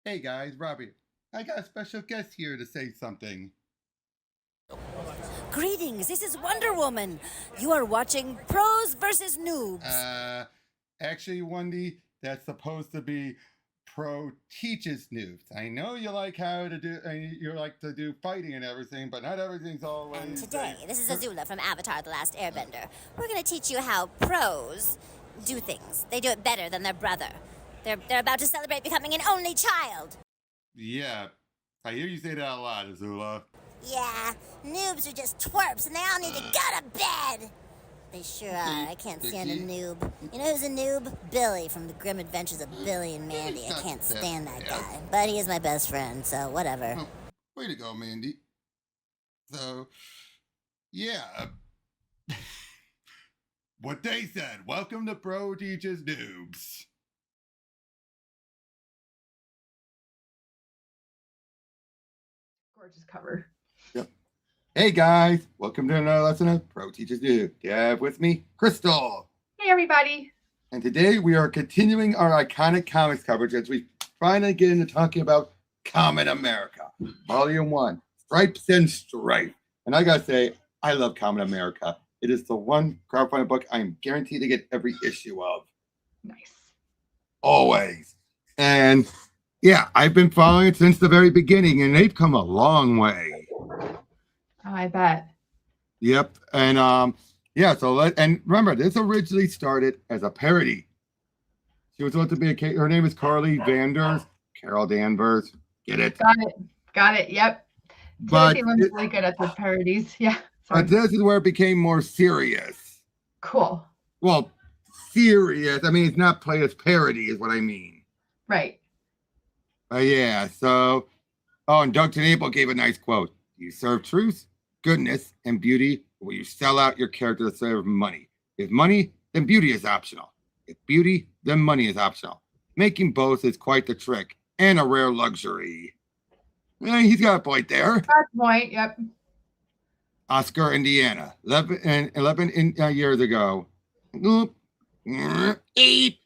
Hey guys, Robbie. I got a special guest here to say something. Greetings, this is Wonder Woman. You are watching Pros versus Noobs. Actually, Wendy, that's supposed to be pro teaches noobs. I know you like how to do, you like to do fighting and everything, but not everything's always. And today, this is Azula from Avatar The Last Airbender. We're going to teach you how pros do things. They do it better than their brother. They're about to celebrate becoming an only child. Yeah, I hear you say that a lot, Azula. Yeah, noobs are just twerps and they all need to go to bed. They sure are. I can't stand a noob. You know who's a noob? Billy from The Grim Adventures of Billy and Mandy. I can't stand that guy. But he is my best friend, so whatever. Oh, way to go, Mandy. So, yeah. What they said. Welcome to Pro Teaches Noobs. Gorgeous cover. Yep. Hey guys, welcome to another lesson of Pro Teaches Noobs. You have with me Crystal. Hey everybody. And today we are continuing our iconic comics coverage as we finally get into talking about Kamen America, Volume 1, Stripes and Strife. And I gotta say, I love Kamen America. It is the one crowdfunded book I am guaranteed to get every issue of. Nice. Always. And yeah, I've been following it since the very beginning, and they've come a long way. Oh, I bet. Yep. And yeah, so and remember, this originally started as a parody. She was supposed to be her name is Carly Vanders, Carol Danvers. Get it? Got it. Yep. But Timothy really good at the parodies. Yeah. Sorry. But this is where it became more serious. Cool. Well, serious. I mean, it's not played as parody, is what I mean. Right. Yeah. So, and Doug Tenable gave a nice quote. You serve truth, goodness, and beauty, or you sell out your character to serve money. If money, then beauty is optional. If beauty, then money is optional. Making both is quite the trick and a rare luxury. He's got a point there. That's a point. Yep. Oscar, Indiana, 11 years ago. Eight.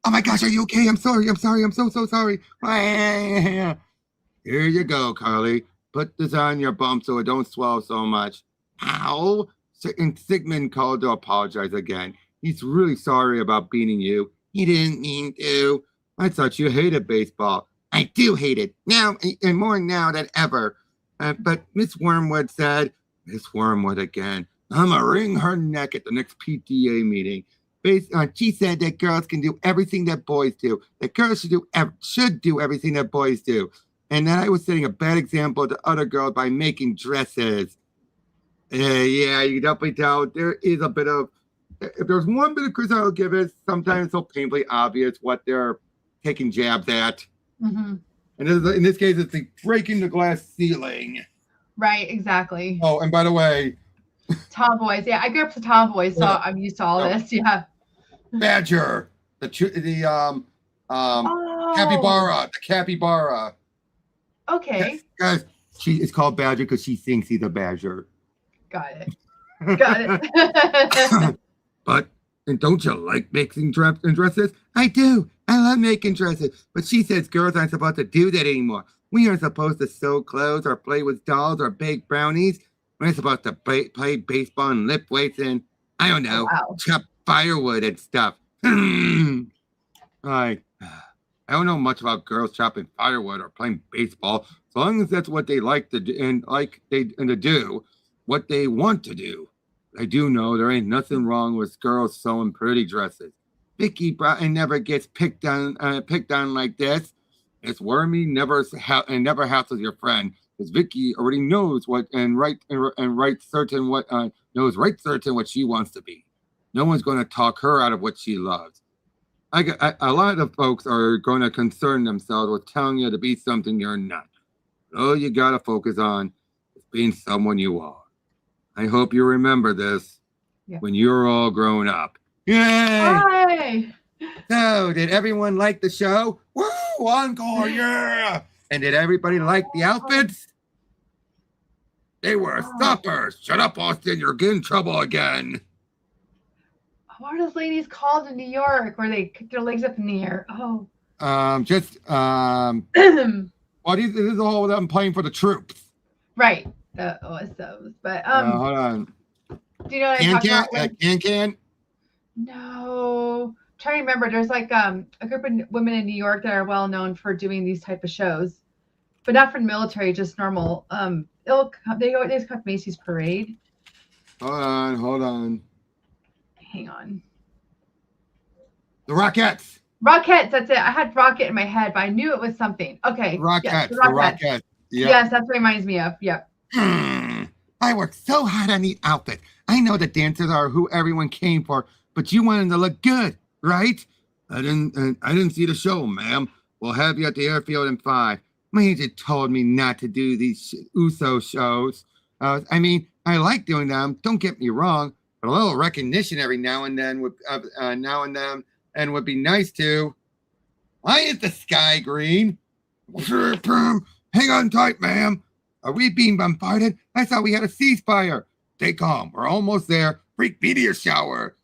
Oh my gosh, are you okay? I'm sorry. I'm so sorry. Here you go, Carly. Put this on your bump so it don't swell so much. Ow. And Sigmund called to apologize again. He's really sorry about beating you. He didn't mean to. I thought you hated baseball. I do hate it now, and more now than ever. But Miss Wormwood said, Miss Wormwood again, I'm going to wring her neck at the next PTA meeting. She said that girls can do everything that boys do. That girls should do everything that boys do. And that I was setting a bad example to other girls by making dresses. Yeah, you can definitely tell there is a bit of, if there's one bit of criticism I'll give it, sometimes it's so painfully obvious what they're taking jabs at. Mm-hmm. And in this case, it's the breaking the glass ceiling. Right, exactly. Oh, and by the way, tomboys. Yeah, I grew up to tomboys, so I'm used to all this. Yeah. Badger, capybara, the capybara. Okay. Guys, it's called Badger because she thinks he's a badger. Got it. But and don't you like making dresses? I do. I love making dresses. But she says girls aren't supposed to do that anymore. We aren't supposed to sew clothes or play with dolls or bake brownies. We're supposed to play baseball and lift weights and, I don't know, chop firewood and stuff. I don't know much about girls chopping firewood or playing baseball, as long as that's what they like to do and to do what they want to do. I do know there ain't nothing wrong with girls sewing pretty dresses. Vicky Broughton never gets picked on like this. It's Wormy never hassles your friend, because Vicky already knows what right certain what she wants to be. No one's going to talk her out of what she loves. A lot of folks are going to concern themselves with telling you to be something you're not. All you got to focus on is being someone you are. I hope you remember this when you're all grown up. Yay! Hi. So, did everyone like the show? Woo! Encore, yeah! And did everybody like the outfits? They were stoppers. Shut up, Austin. You're getting in trouble again. What are those ladies called in New York where they kick their legs up in the air? Oh. Well, this is all of them playing for the troops. Right. The OSOs. But Hold on. do you know what I'm talking about? Can. No. I'm trying to remember. There's like a group of women in New York that are well known for doing these type of shows, but not for the military, just normal. They always come to Macy's Parade. Hold on. Hang on. The Rockettes. Rockettes, that's it. I had Rocket in my head, but I knew it was something. Okay. Rockettes. Yes, the Rockettes. Yep. Yes, that's what it reminds me of. Yep. I worked so hard on the outfit. I know the dancers are who everyone came for, but you wanted to look good, right? I didn't see the show, ma'am. We'll have you at the airfield in 5. My agent told me not to do these USO shows. I mean, I like doing them. Don't get me wrong, but a little recognition every now and then would be nice too. Why is the sky green? Hang on tight, ma'am. Are we being bombarded? I thought we had a ceasefire. Stay calm. We're almost there. Freak meteor shower.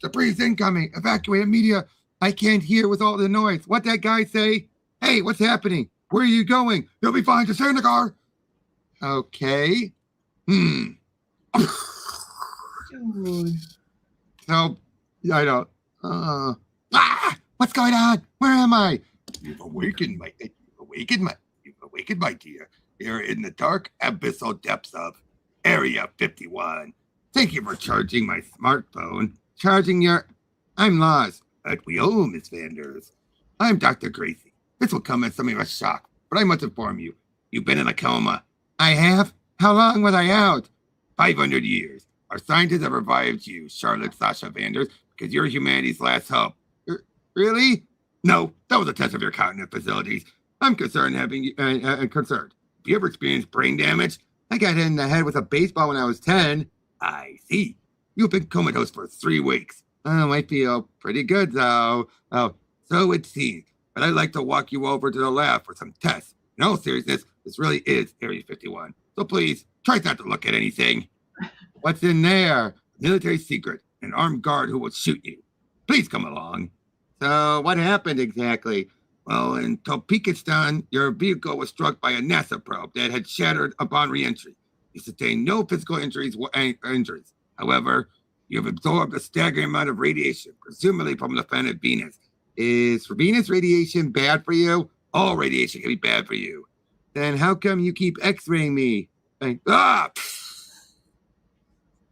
Debris incoming. Evacuate media. I can't hear with all the noise. What that guy say? Hey, what's happening? Where are you going? You'll be fine. Just stay in the car. Okay. Dude. So, I don't. What's going on? Where am I? You've awakened, my dear. You're in the dark abyssal depths of Area 51. Thank you for charging my smartphone. I'm lost. At we all, Miss Vanders. I'm Dr. Gracie. This will come as something of a shock, but I must inform you. You've been in a coma. I have? How long was I out? 500 years. Our scientists have revived you, Charlotte Sasha Vanders, because you're humanity's last hope. Really? No, that was a test of your cognitive facilities. I'm concerned concerned. Have you ever experienced brain damage? I got hit in the head with a baseball when I was 10. I see. You've been comatose for 3 weeks. I feel pretty good, though. Oh, so it seems. But I'd like to walk you over to the lab for some tests. In all seriousness, this really is Area 51. So please, try not to look at anything. What's in there? A military secret. An armed guard who will shoot you. Please come along. So what happened exactly? Well, in Topekistan, your vehicle was struck by a NASA probe that had shattered upon re-entry. You sustained no physical injuries. However, you have absorbed a staggering amount of radiation, presumably from the planet Venus. Is Venus radiation bad for you? All radiation can be bad for you. Then how come you keep x-raying me?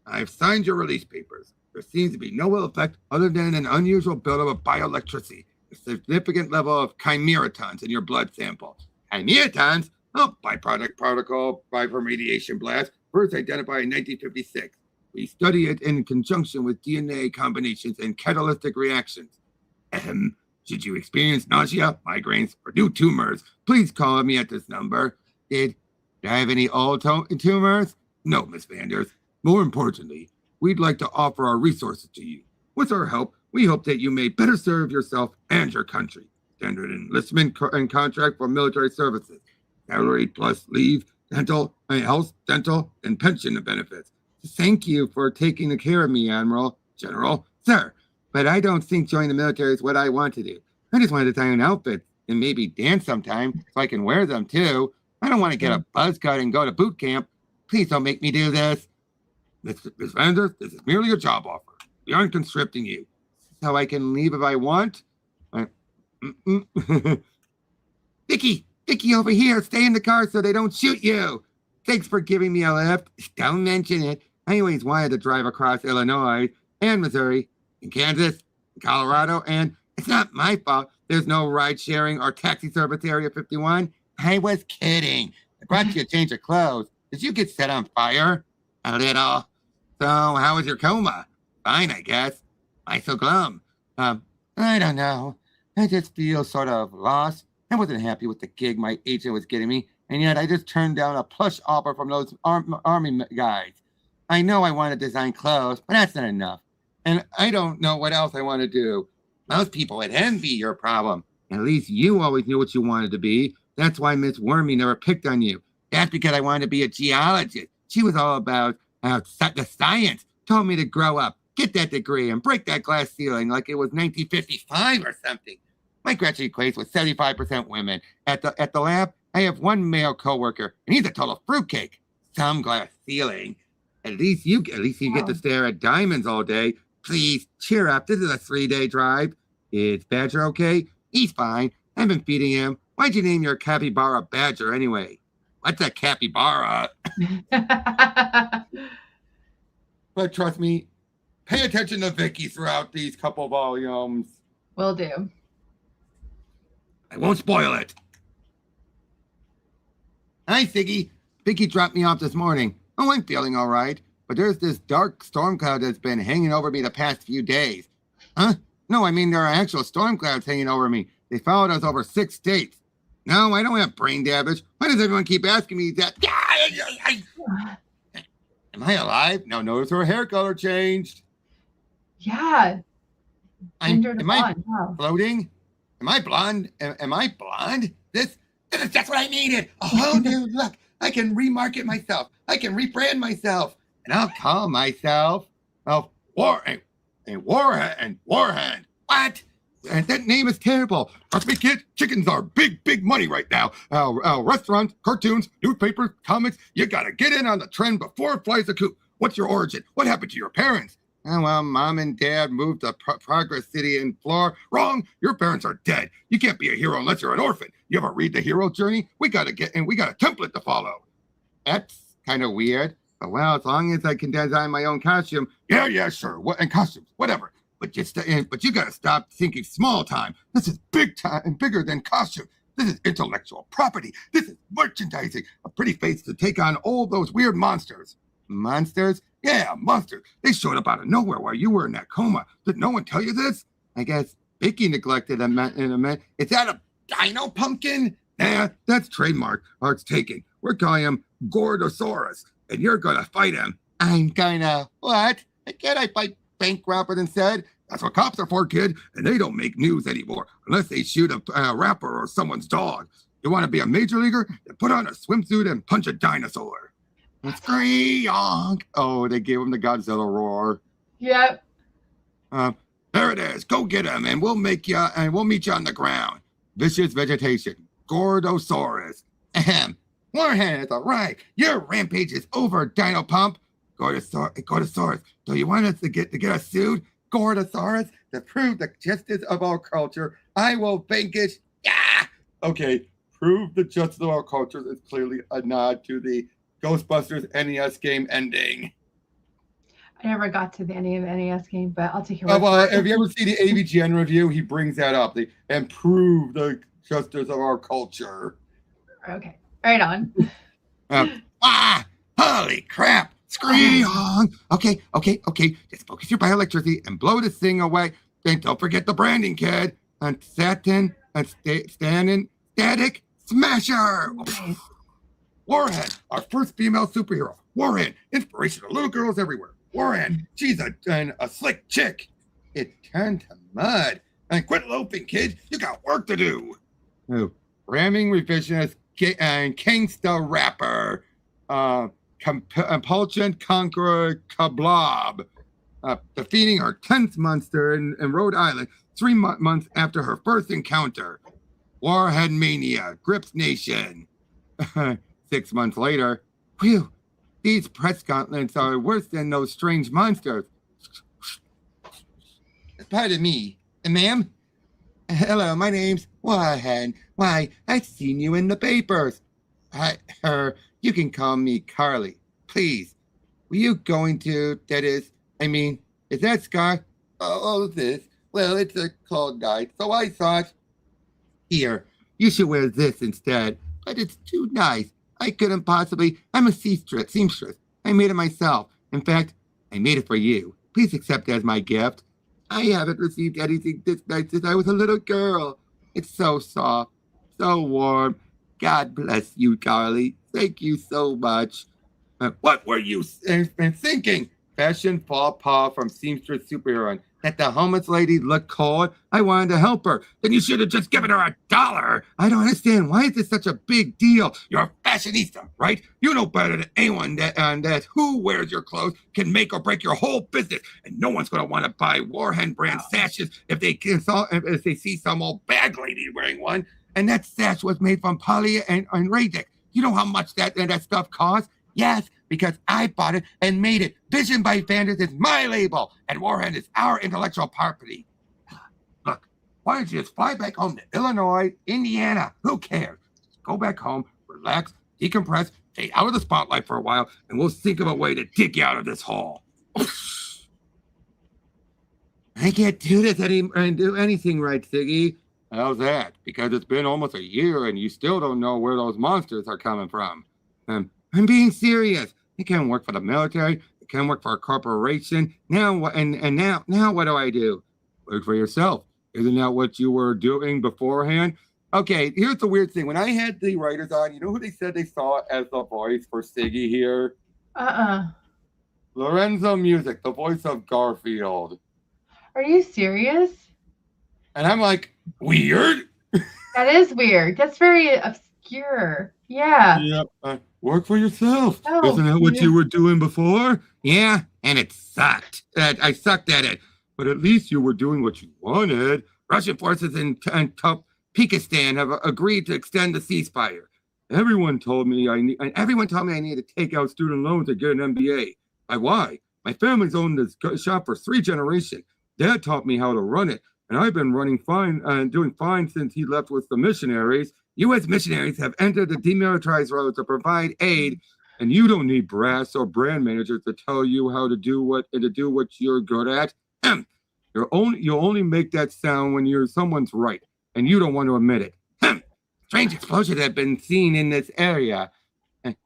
I've signed your release papers. There seems to be no ill effect other than an unusual buildup of bioelectricity, a significant level of chimeratons in your blood sample. Chimeratons? Oh, byproduct particle from radiation blast, first identified in 1956. We study it in conjunction with DNA combinations and catalytic reactions. Should you experience nausea, migraines, or new tumors, please call me at this number. Did I have any old tumors? No, Miss Vanders. More importantly, we'd like to offer our resources to you. With our help, we hope that you may better serve yourself and your country. Standard enlistment and contract for military services. Salary plus leave, health, dental, and pension benefits. Thank you for taking care of me, General, sir. But I don't think joining the military is what I want to do. I just want to design outfits and maybe dance sometime so I can wear them too. I don't want to get a buzz cut and go to boot camp. Please don't make me do this. Miss Vanders, this is merely a job offer. We aren't conscripting you. So I can leave if I want? Vicky over here. Stay in the car so they don't shoot you. Thanks for giving me a lift. Don't mention it. I always wanted to drive across Illinois and Missouri and Kansas and Colorado, and it's not my fault there's no ride sharing or taxi service Area 51. I was kidding. I brought you a change of clothes. Did you get set on fire? A little. So how was your coma? Fine, I guess. Why so glum? I don't know. I just feel sort of lost. I wasn't happy with the gig my agent was getting me, and yet I just turned down a plush offer from those army guys. I know I want to design clothes, but that's not enough. And I don't know what else I want to do. Most people would envy your problem. At least you always knew what you wanted to be. That's why Miss Wormy never picked on you. That's because I wanted to be a geologist. She was all about the science. Told me to grow up, get that degree, and break that glass ceiling like it was 1955 or something. My graduate class was 75% women. At the lab, I have one male coworker, and he's a total fruitcake. Some glass ceiling. At least you get to stare at diamonds all day. Please cheer up. This is a 3-day drive. Is Badger okay? He's fine. I've been feeding him. Why'd you name your capybara Badger anyway? What's a capybara? But trust me, pay attention to Vicky throughout these couple volumes. Will do. I won't spoil it. Hi, Siggy. Vicky dropped me off this morning. Oh, I'm feeling all right. But there's this dark storm cloud that's been hanging over me the past few days. Huh? No, I mean there are actual storm clouds hanging over me. They followed us over 6 states. No, I don't have brain damage. Why does everyone keep asking me that? Am I alive? No, notice her hair color changed. Yeah. Am I floating? Am I blonde? Am I blonde? This is just what I needed. A whole new look. I can remarket myself. I can rebrand myself. And I'll call myself Warhand. What? And that name is terrible. Trust me, kid, chickens are big money right now. Restaurants, cartoons, newspapers, comics, you gotta get in on the trend before it flies a coop. What's your origin? What happened to your parents? Oh, well, Mom and Dad moved to Progress City in Florida. Wrong. Your parents are dead. You can't be a hero unless you're an orphan. You ever read The Hero Journey? We got a template to follow. That's kind of weird. But well, as long as I can design my own costume, yeah, sure. And costumes, whatever. But you gotta stop thinking small time. This is big time and bigger than costume. This is intellectual property. This is merchandising. A pretty face to take on all those weird monsters. Monsters? Yeah, monsters. They showed up out of nowhere while you were in that coma. Did no one tell you this? I guess Vicky neglected in a minute. Is that a dino pumpkin? Nah, that's trademark. Art's taken. We're calling him Gordosaurus, and you're gonna fight him. I'm gonna what? Can't I fight bank robber instead? That's what cops are for, kid. And they don't make news anymore unless they shoot a rapper or someone's dog. You want to be a major leaguer? Then put on a swimsuit and punch a dinosaur. Scream! Oh, they gave him the Godzilla roar. Yep. There it is. Go get him, and we'll meet you on the ground. Vicious vegetation. Gordosaurus. Ahem. Warhead, all right. Your rampage is over, Dino Pump. Gordosaurus. Do you want us to get us sued? Gordosaurus, to prove the justice of our culture, I will vanquish. Yeah. Okay. Prove the justice of our culture is clearly a nod to the Ghostbusters NES game ending. I never got to the end of the NES game, but I'll take your word for it. If you ever see the AVGN review, he brings that up. And prove the justice of our culture. Okay, right on. Holy crap! Scream! Okay. Just focus your bioelectricity and blow this thing away. Then don't forget the branding, kid. And static smasher. Okay. Warhead, our first female superhero. Warhead, inspiration to little girls everywhere. Warhead, she's a slick chick. It turned to mud. And quit loafing, kid. You got work to do. Ramming revisionist and gangsta rapper. Compulsion conqueror Kablob. Defeating her 10th monster in Rhode Island 3 months after her first encounter. Warhead mania grips nation. 6 months later, whew, these press gauntlets are worse than those strange monsters. Pardon me, ma'am. Hello, my name's Warhead. Why, I've seen you in the papers. You can call me Carly, please. Were you going to, is that Scar? Oh, this? Well, it's a cold night, so I thought, here, you should wear this instead, but it's too nice. I couldn't possibly. I'm a seamstress. I made it myself. In fact, I made it for you. Please accept it as my gift. I haven't received anything this nice since I was a little girl. It's so soft, so warm. God bless you, Carly. Thank you so much. What were you thinking? Fashion faux pas from seamstress superhero. that the homeless lady looked cold. I wanted to help her. Then you should have just given her $1. I don't understand. Why is this such a big deal? You're a fashionista, right? You know better than anyone that who wears your clothes can make or break your whole business. And no one's going to want to buy Warhen brand sashes if they see some old bag lady wearing one. And that sash was made from poly and Radic. You know how much that stuff costs? Yes, because I bought it and made it. Vision by Vanders is my label, and Warhen is our intellectual property. Look, why don't you just fly back home to Illinois, Indiana? Who cares? Go back home, relax, decompress, stay out of the spotlight for a while, and we'll think of a way to dig you out of this hole. I can't do this and do anything right, Siggy. How's that? Because it's been almost a year and you still don't know where those monsters are coming from. I'm being serious. I can't work for the military. I can't work for a corporation. Now what? Now what do I do? Work for yourself. Isn't that what you were doing beforehand? Okay, here's the weird thing. When I had the writers on, you know who they said they saw as the voice for Siggy here? Lorenzo Music, the voice of Garfield. Are you serious? And I'm like, weird? That is weird. That's very obscure. Yeah. Yep. Work for yourself. Oh, isn't that what you were doing before? Yeah, and it sucked. I sucked at it. But at least you were doing what you wanted. Russian forces in Pakistan have agreed to extend the ceasefire. Everyone told me I need to take out student loans to get an MBA. Why? My family's owned this shop for 3 generations. Dad taught me how to run it, and I've been running fine and doing fine since he left with the missionaries. U.S. missionaries have entered the demilitarized road to provide aid, and you don't need brass or brand managers to tell you how to do what you're good at. You'll only make that sound when someone's right, and you don't want to admit it. Strange explosions have been seen in this area.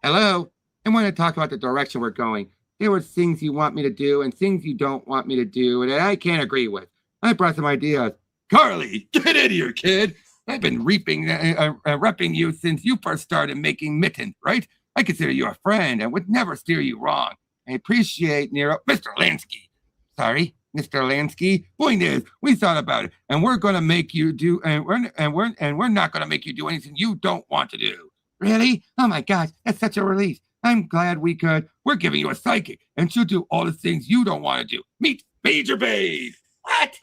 Hello? I want to talk about the direction we're going. There were things you want me to do and things you don't want me to do that I can't agree with. I brought some ideas. Carly, get in here, kid. I've been repping you since you first started making mittens, right? I consider you a friend and would never steer you wrong. I appreciate Nero. Mr. Lansky. Sorry, Mr. Lansky. Point is, we thought about it, and we're going to make you do, and we're not going to make you do anything you don't want to do. Really? Oh my gosh, that's such a relief. I'm glad we could. We're giving you a psychic, and she'll do all the things you don't want to do. Meet Major Babe. What?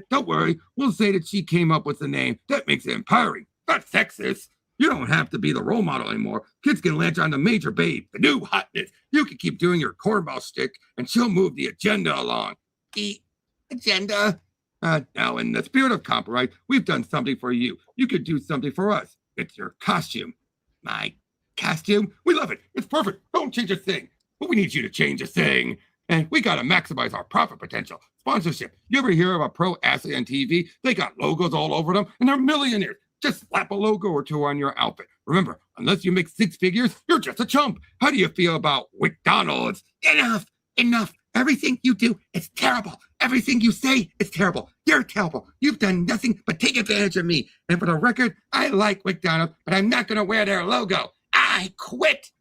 Don't worry. We'll say that she came up with the name. That makes it empowering, not sexist. You don't have to be the role model anymore. Kids can latch on to Major Babe, the new hotness. You can keep doing your cornball stick, and she'll move the agenda along. The agenda? Now, in the spirit of compromise, we've done something for you. You could do something for us. It's your costume. My costume? We love it. It's perfect. Don't change a thing. But we need you to change a thing. And we got to maximize our profit potential. Sponsorship. You ever hear of a pro athlete on TV? They got logos all over them, and they're millionaires. Just slap a logo or two on your outfit. Remember, unless you make 6 figures, you're just a chump. How do you feel about McDonald's? Enough. Everything you do is terrible. Everything you say is terrible. You're terrible. You've done nothing but take advantage of me. And for the record, I like McDonald's, but I'm not going to wear their logo. I quit.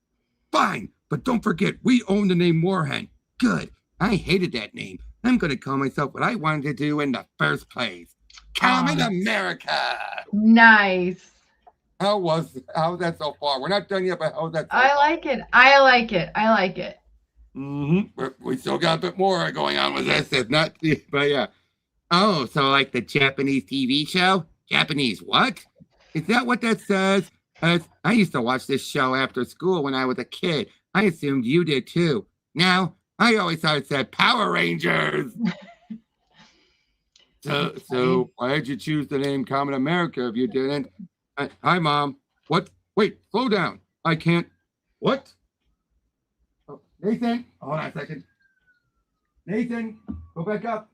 Fine, but don't forget, we own the name Warhen. Good. I hated that name. I'm going to call myself what I wanted to do in the first place. Kamen America. Nice. How's that so far? We're not done yet, but how's that so far? I like it. Mm-hmm. We still got a bit more going on with this. It's not, but yeah. Oh, so like the Japanese TV show? Japanese what? Is that what that says? I used to watch this show after school when I was a kid. I assumed you did too. Now, I always thought it said Power Rangers. So why did you choose the name Kamen America if you didn't? Hi, Mom. What? Wait, slow down. I can't. What? Oh, Nathan, hold on a second. Nathan, go back up.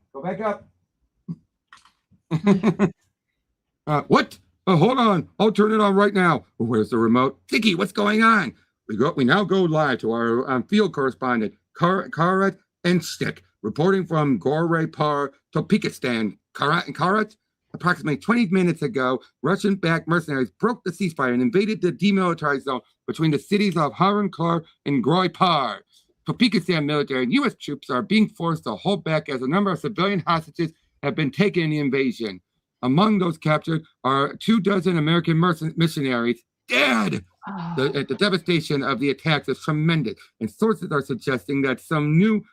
What? Oh, hold on. I'll turn it on right now. Where's the remote? Tiki, what's going on? We now go live to our field correspondent, Karat and Stick, reporting from Gorepar, Topikistan. Karat, approximately 20 minutes ago, Russian-backed mercenaries broke the ceasefire and invaded the demilitarized zone between the cities of Harankar and Gorepar. Topeka military and U.S. troops are being forced to hold back as a number of civilian hostages have been taken in the invasion. Among those captured are 24 American missionaries dead. The devastation of the attacks is tremendous, and sources are suggesting that some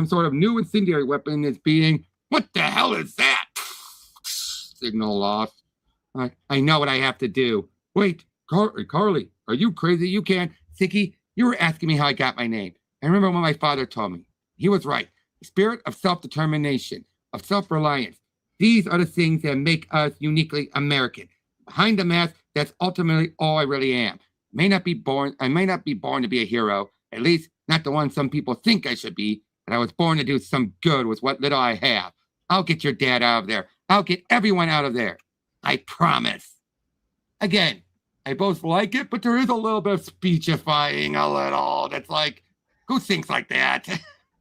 sort of new incendiary weapon is being. What the hell is that? Signal lost. I know what I have to do. Wait, Carly, are you crazy? You can't. Sicky, you were asking me how I got my name. I remember what my father told me. He was right. The spirit of self-determination, of self-reliance. These are the things that make us uniquely American. Behind the mask, that's ultimately all I really am. I may not be born to be a hero, at least not the one some people think I should be, but I was born to do some good with what little I have. I'll get your dad out of there. I'll get everyone out of there. I promise. Again, I both like it, but there is a little bit of speechifying a little. That's like, who thinks like that?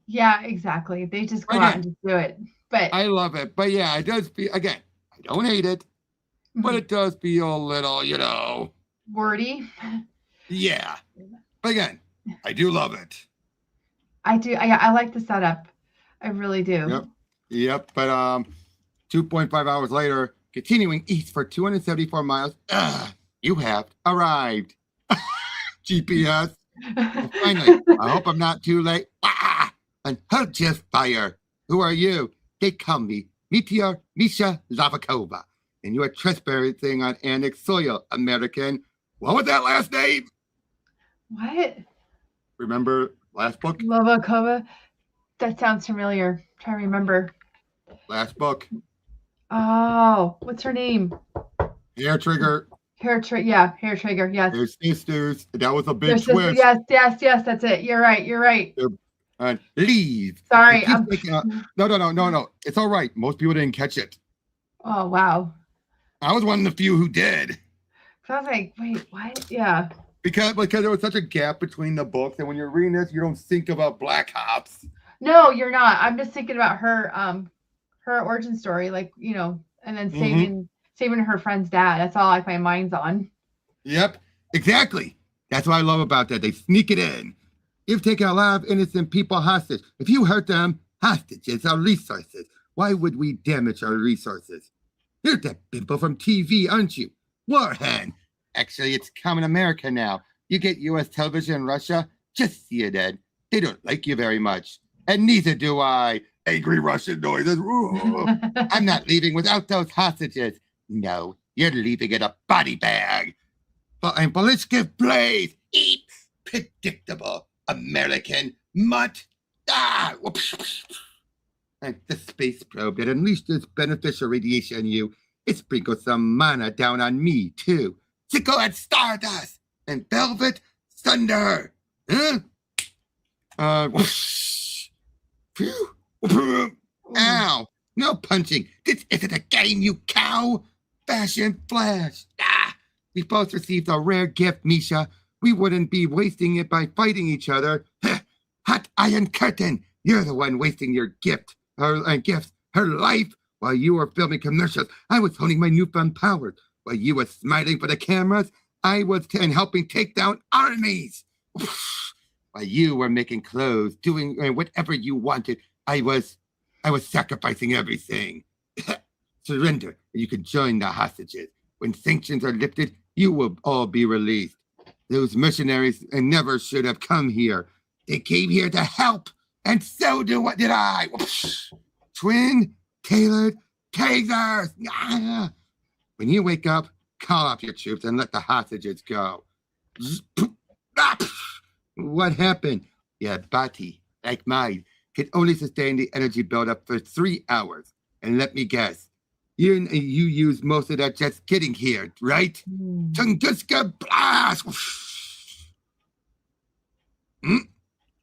Yeah, exactly. They just go out and just do it. But I love it. But yeah, it does feel, again, I don't hate it, but it does feel a little, wordy. Yeah. But again, I do love it. I do. I like the setup. I really do. Yep. But 2.5 hours later, continuing east for 274 miles, you have arrived. GPS. Well, finally, I hope I'm not too late. And hold just fire. Who are you? They call me Meteor Misha Lavakova, and you are trespassing on annexed soil, American. What was that last name? What? Remember last book? Lavakova? That sounds familiar. Try to remember. Last book. Oh, what's her name? Hair Trigger. Hair Trigger. Yes. Their sisters. That was a big twist. Yes. That's it. You're right. Leave. Sorry. No. It's all right. Most people didn't catch it. Oh, wow. I was one of the few who did. So I was like, wait, what? Yeah. Because there was such a gap between the books, and when you're reading this, you don't think about Black Ops. No, you're not. I'm just thinking about her origin story, and then saving her friend's dad. That's all my mind's on. Yep, exactly. That's what I love about that. They sneak it in. You've taken a lot of innocent people hostage. If you hurt them, hostages are resources. Why would we damage our resources? You're that bimbo from TV, aren't you? Warhen. Actually, it's Kamen America now. You get U.S. television in Russia, just see it, Ed. They don't like you very much. And neither do I. Angry Russian noises. I'm not leaving without those hostages. No, you're leaving in a body bag. But I'm Bolishka Blaze. Eat predictable American mutt. And the space probe that unleashed this beneficial radiation on you, it sprinkled some mana down on me, too. Sicko and Stardust and Velvet Thunder. Huh? Phew. Ow. No punching. This isn't a game, you cow. Fashion Flash. We both received a rare gift, Misha. We wouldn't be wasting it by fighting each other. Hot Iron Curtain. You're the one wasting your gifts, her life. While you were filming commercials, I was honing my newfound powers. While you were smiling for the cameras, I was helping take down armies. While you were making clothes, doing whatever you wanted, I was sacrificing everything. Surrender, and you can join the hostages. When sanctions are lifted, you will all be released. Those mercenaries never should have come here. They came here to help, and so did I. Twin tailored tasers. When you wake up, call off your troops and let the hostages go. What happened? Your body, like mine, can only sustain the energy buildup for 3 hours. And let me guess, you used most of that just getting here, right? Tunguska blast!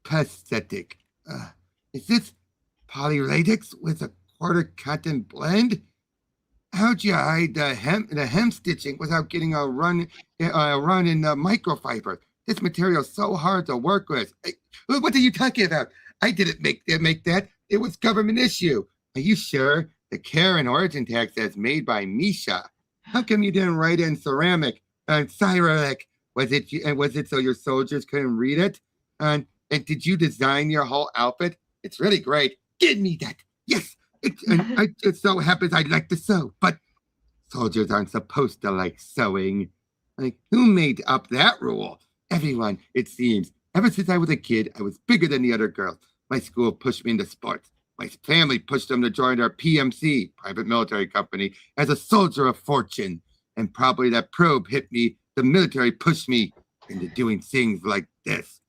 Pathetic. Is this polyradix with a quarter cotton blend? How'd you hide the hem stitching without getting a run in the microfiber? This material's so hard to work with. What are you talking about? I didn't make that. It was government issue. Are you sure? The care and origin tag says made by Misha. How come you didn't write in ceramic and cyrillic? Was it so your soldiers couldn't read it? And And did you design your whole outfit? It's really great. Give me that. Yes. And it just so happens I like to sew, but soldiers aren't supposed to like sewing. Like, who made up that rule? Everyone, it seems. Ever since I was a kid, I was bigger than the other girls. My school pushed me into sports. My family pushed them to join our PMC, private military company, as a soldier of fortune. And probably that probe hit me. The military pushed me into doing things like this.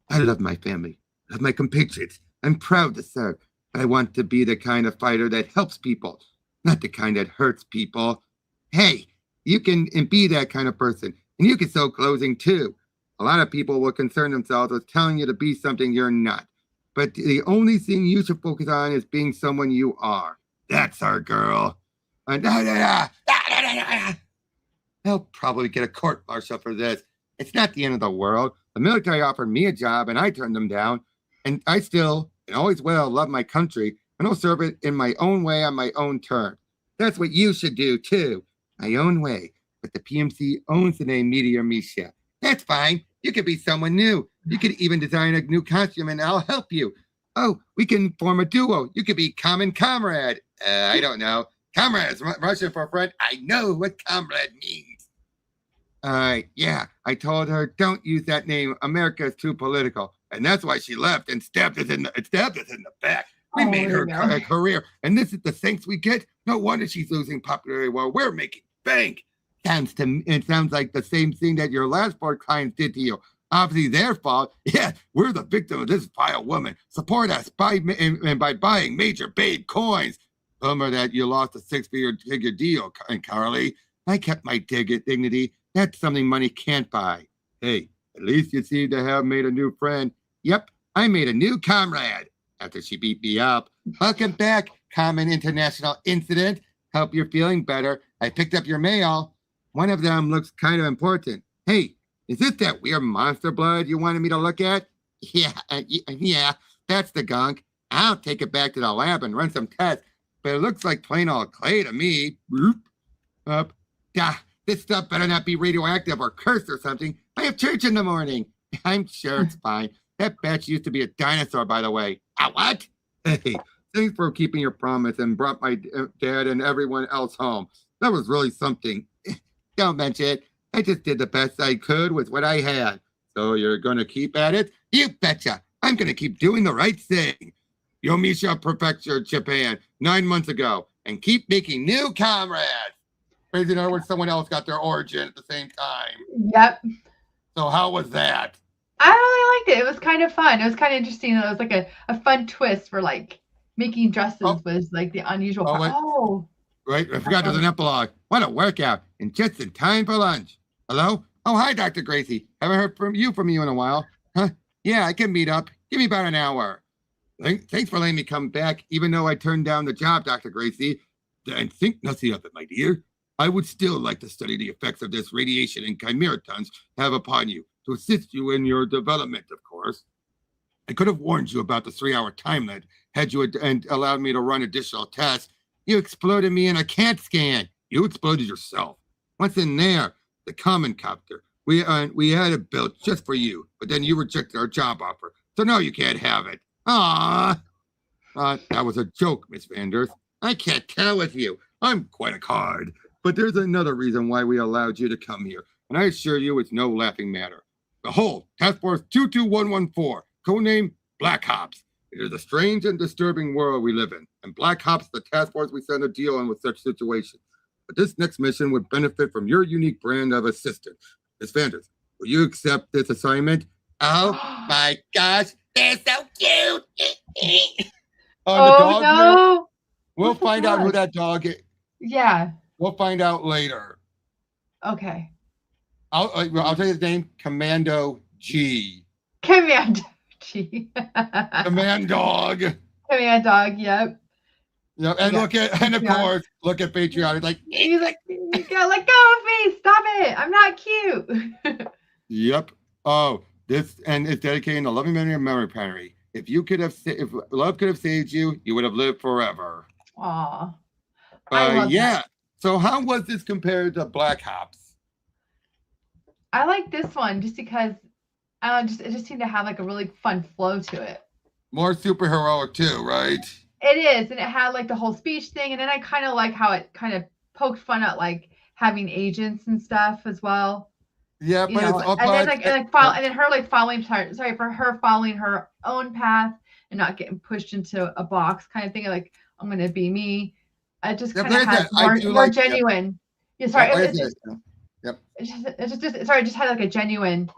I love my family. I love my compatriots. I'm proud to serve. But I want to be the kind of fighter that helps people, not the kind that hurts people. Hey, you can be that kind of person. And you can sew clothing too. A lot of people will concern themselves with telling you to be something you're not. But the only thing you should focus on is being someone you are. That's our girl. They'll probably get a court martial for this. It's not the end of the world. The military offered me a job and I turned them down. And I still, and always will, love my country. And I'll serve it in my own way on my own terms. That's what you should do too. My own way. But the PMC owns the name Meteor Misha. That's fine. You could be someone new. You could even design a new costume and I'll help you. Oh, we can form a duo. You could be Kamen Comrade. I don't know. Comrade is Russian for friend. I know what comrade means. Yeah, I told her don't use that name. America is too political. And that's why she left and stabbed us in the back. We made her a career. And this is the thanks we get. No wonder she's losing popularity while we're making bank. It sounds like the same thing that your last board clients did to you. Obviously their fault. Yeah, we're the victim of this vile woman. Support us by buying major babe coins. Bummer that you lost a six-figure deal, Carly. I kept my dignity. That's something money can't buy. Hey, at least you seem to have made a new friend. Yep, I made a new comrade after she beat me up. Welcome back, Common International Incident. Hope you're feeling better. I picked up your mail. One of them looks kind of important. Hey, is this that weird monster blood you wanted me to look at? Yeah, that's the gunk. I'll take it back to the lab and run some tests, but it looks like plain old clay to me. This stuff better not be radioactive or cursed or something. I have church in the morning. I'm sure it's fine. That batch used to be a dinosaur, by the way. What? Hey, thanks for keeping your promise and brought my dad and everyone else home. That was really something. Don't mention it. I just did the best I could with what I had. So you're going to keep at it? You betcha. I'm going to keep doing the right thing. Yomisha Prefecture, Japan, 9 months ago. And keep making new comrades. Crazy know where someone else got their origin at the same time. Yep. So how was that? I really liked it. It was kind of fun. It was kind of interesting. It was like a fun twist for like making dresses was like the unusual part. Right, I forgot there's an epilogue. What a workout. And just in time for lunch. Hello? Oh, hi, Dr. Gracie. Haven't heard from you in a while. Huh? Yeah, I can meet up. Give me about an hour. Thanks for letting me come back, even though I turned down the job, Dr. Gracie. And think nothing of it, my dear. I would still like to study the effects of this radiation and chimeratons have upon you, to assist you in your development, of course. I could have warned you about the 3-hour time limit had you and allowed me to run additional tests. You exploded me in a CAT scan. You exploded yourself. What's in there? The common copter. We had it built just for you, but then you rejected our job offer. So no, you can't have it. That was a joke, Miss Vanders. I can't tell with you. I'm quite a card. But there's another reason why we allowed you to come here, and I assure you it's no laughing matter. Behold, Task Force 22114, codename Black Ops. It is a strange and disturbing world we live in, and Black Ops the task force we send to deal in with such situations. But this next mission would benefit from your unique brand of assistant. Miss Vanders, will you accept this assignment? Oh my gosh, they're so cute! Oh no! We'll find out who that dog is. Yeah. We'll find out later. Okay. I'll tell you his name, Commando G. Commando G. Command Dog. Command Dog, yep. Yep, and of course, look at Patriotic. Like, he's like, let go of me. Stop it. I'm not cute. Yep. Oh, this, and it's dedicating the loving memory of Memory Penny. If love could have saved you, you would have lived forever. Aw. Yeah. That. So how was this compared to Black Ops? I like this one just because it just seemed to have like a really fun flow to it. More superheroic too, right? It is, and it had like the whole speech thing, and then I kind of like how it kind of poked fun at like having agents and stuff as well. Yeah, You but know, it's all and then parts. and then her like following, sorry, for her following her own path and not getting pushed into a box kind of thing. Like I'm gonna be me. I just Yeah, kind of but had more genuine. Yeah, sorry, Yep. It's just sorry, it just had like a genuine,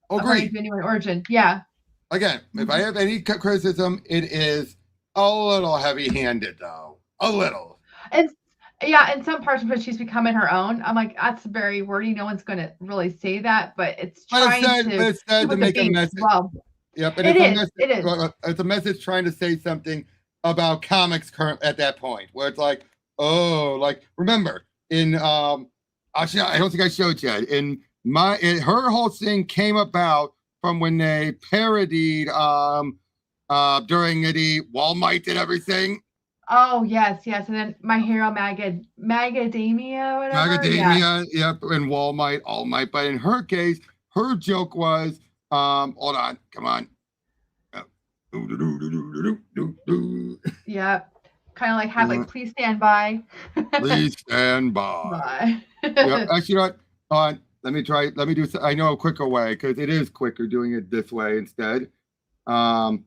a very Agreed. genuine origin. Yeah. Again, if I have any criticism, it is a little heavy-handed, though. A little. And yeah, in some parts when she's becoming her own, I'm like, that's very wordy. No one's going to really say that, but it's trying But it's said to with the make a beats message. well. Yep, and It it's a is. message. It is. It's a message trying to say something about comics current at that point, where it's like, oh, like remember in actually I don't think I showed yet. Her whole thing came about from when they parodied during the Walmart and everything. Oh yes, yes, and then My Hero Magadamia, whatever. Macadamia, yep, and Walmart, All Might. But in her case, her joke was, hold on, come on. Yep. Kind of like have like please stand by. Please stand by. Bye. Yep. Actually, you know what? Let me try. Let me do. I know a quicker way because it is quicker doing it this way instead. Come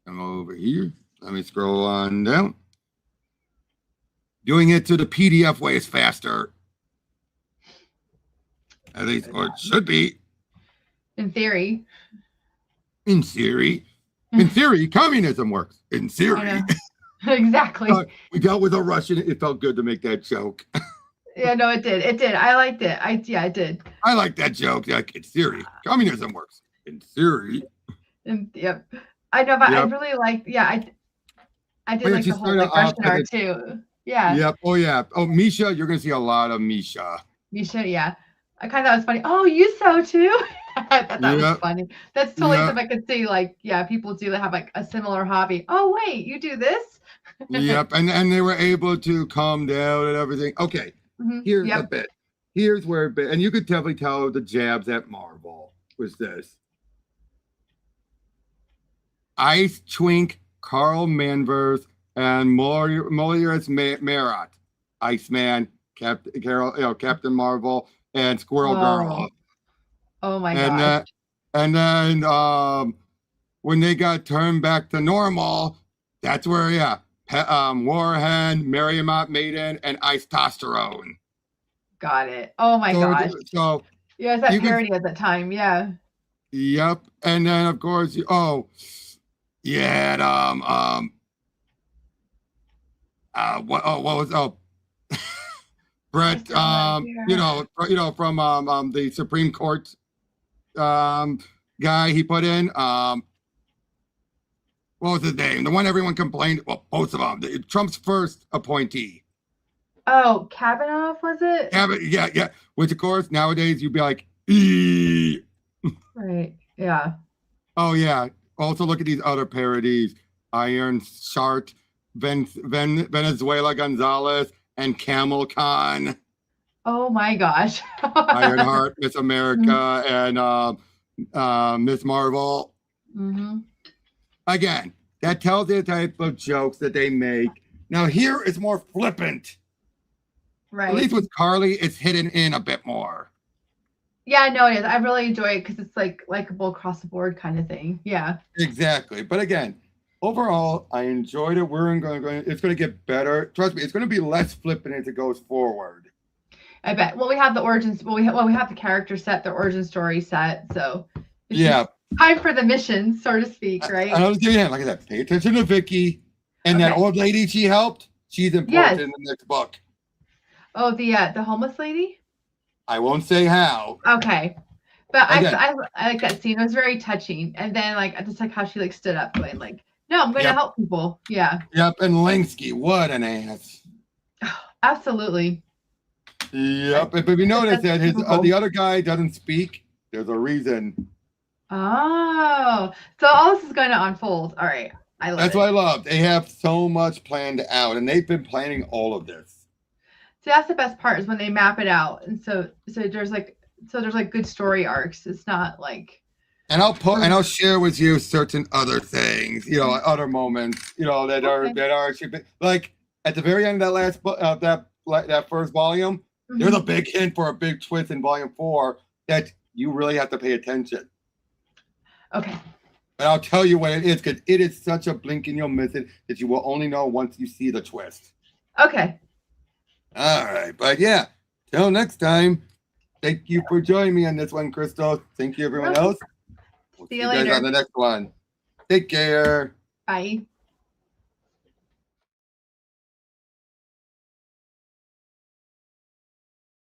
over here. Let me scroll on down. Doing it to the PDF way is faster. At least, or it should be. In theory. In theory. In theory, communism works. In theory. Exactly. We dealt with a Russian. It felt good to make that joke. Yeah, no, it did. It did. I liked it. I did. I like that joke. Like, in theory, communism works. In theory. Yep. I know, but I really liked, I did like the whole like Russian art too. Yeah. Yep. Oh yeah. Oh, Misha, you're gonna see a lot of Misha. Misha, yeah. I kind of thought it was funny. Oh, you so too? I thought that was funny. That's totally something I could see. Like, yeah, people do have like a similar hobby. Oh wait, you do this? Yep. And they were able to calm down and everything. Okay. Here's a bit. Here's where a bit, and you could definitely tell the jabs at Marvel was this. Ice Twink, Carl Manvers, and Molius Marat, Iceman, Captain Marvel, and Squirrel Girl. Oh my gosh. And then when they got turned back to normal, that's where Warhen, Marymount Maiden, and Ice Testosterone. Got it. Oh my gosh. So yeah, it's that parody at the time. Yeah. Yep. And then of course Brett from the Supreme Court guy he put in what was his name? The one everyone complained, well, both of them. Trump's first appointee. Oh, Kavanaugh, was it? Yeah. Which of course nowadays you'd be like, eee. Right. Yeah. Oh yeah. Also look at these other parodies: Iron Shark, Venezuela Gonzalez, and Camel Khan. Oh my gosh. Ironheart, Miss America, and Miss Marvel. Again, that tells you the type of jokes that they make. Now here is more flippant. Right. At least with Carly, it's hidden in a bit more. Yeah, no, it is. I really enjoy it because it's like likable across the board kind of thing. Yeah. Exactly. But again, overall, I enjoyed it. It's going to get better. Trust me, it's going to be less flippant as it goes forward. I bet. Well, we have the origins. We have the character set, the origin story set. So it's time for the mission, so to speak, right? I was doing like I said, pay attention to Vicky and that old lady she helped. She's important in the next book. Oh, the homeless lady. I won't say how. Okay, but I like that scene. It was very touching, and then like just like how she like stood up, going like, "No, I'm going to help people." Yeah. Yep, and Linsky, what an ass. Absolutely. Yep, but we noticed that the other guy doesn't speak. There's a reason. Oh, so all this is going to unfold. All right, That's what I love. They have so much planned out, and they've been planning all of this. So that's the best part is when they map it out, and so there's like So there's like good story arcs. It's not like. And I'll share with you certain other things, other moments, that are actually like at the very end of that that first volume. Mm-hmm. There's a big hint for a big twist in volume 4 that you really have to pay attention. Okay. And I'll tell you what it is, because it is such a blink and you'll miss it that you will only know once you see the twist. Okay. All right, but yeah, till next time. Thank you for joining me on this one, Crystal. Thank you, everyone else. We'll See you later. guys on the next one. Take care. Bye.